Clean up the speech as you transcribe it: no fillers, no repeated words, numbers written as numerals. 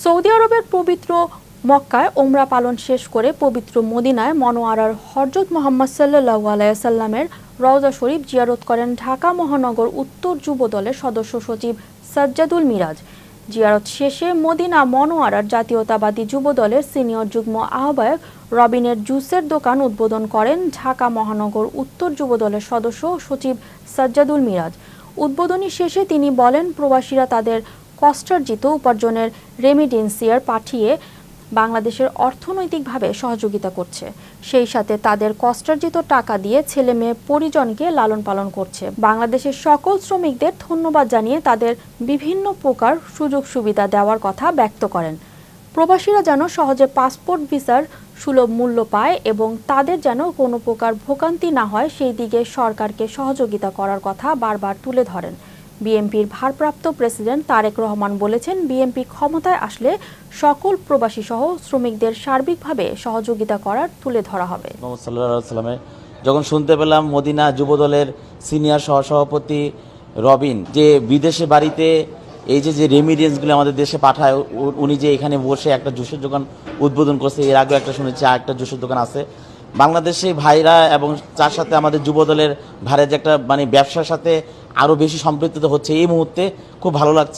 Saudi আরবের পবিত্র মক্কায় ওমরা পালন শেষ করে পবিত্র মদিনায় মনোয়ারার হযরত মুহাম্মদ সাল্লাল্লাহু আলাইহি সাল্লামের রওজা শরীফ জিয়ারত করেন ঢাকা মহানগর উত্তর যুব দলের সদস্য সচিব সাজ্জাদুল মিরাজ। জিয়ারত শেষে মদিনা মনোয়ারার জাতীয়তাবাদী যুব দলের সিনিয়র যুগ্ম আহ্বায়ক রবিনের জুসের দোকান উদ্বোধন করেন ঢাকা মহানগর উত্তর যুব দলের সদস্য সচিব সাজ্জাদুল মিরাজ। উদ্বোধনী শেষে তিনি বলেন, প্রবাসীরা তাদের কষ্টার্জিত উপার্জনের রেমিটেন্সিয়ার পাঠিয়ে বাংলাদেশের অর্থনৈতিকভাবে সহযোগিতা করছে। সেই সাথে তাদের কষ্টার্জিত টাকা দিয়ে ছেলে মেয়ে পরিজনকে লালন পালন করছে। বাংলাদেশের সকল শ্রমিকদের ধন্যবাদ জানিয়ে তাদের বিভিন্ন প্রকার সুযোগ সুবিধা দেওয়ার কথা ব্যক্ত করেন। প্রবাসীরা যেন সহজে পাসপোর্ট ভিসার সুলভ মূল্য পায় এবং তাদের যেন কোনো প্রকার ভোগান্তি না হয় সেই দিকে সরকারকে সহযোগিতা করার কথা বারবার তুলে ধরেন। বিএনপির ভারপ্রাপ্ত প্রেসিডেন্ট তারেক রহমান বলেছেন, বিএনপি ক্ষমতায় আসলে সকল প্রবাসী সহ শ্রমিকদের সার্বিকভাবে সহযোগিতা করার তুলে ধরা হবে। মোহাম্মদ সাল্লাল্লাহু আলাইহি সাল্লামে যখন শুনতে পেলাম মদিনা যুবদলের সিনিয়র সহসভাপতি রবিন যে বিদেশে বাড়িতে এই যে রেমিডেন্সগুলো আমাদের দেশে পাঠায়, উনি যে এখানে বসে একটা জুসের দোকান উদ্বোধন করছে। এর আগেও একটা শুনেছি একটা জুসের দোকান আছে বাংলাদেশে ভাইরা, এবং তার সাথে আমাদের যুবদলের ভাইরা যে একটা ব্যবসার সাথে আরও বেশি সম্পৃক্ত হচ্ছে এই মুহূর্তে খুব ভালো লাগছে।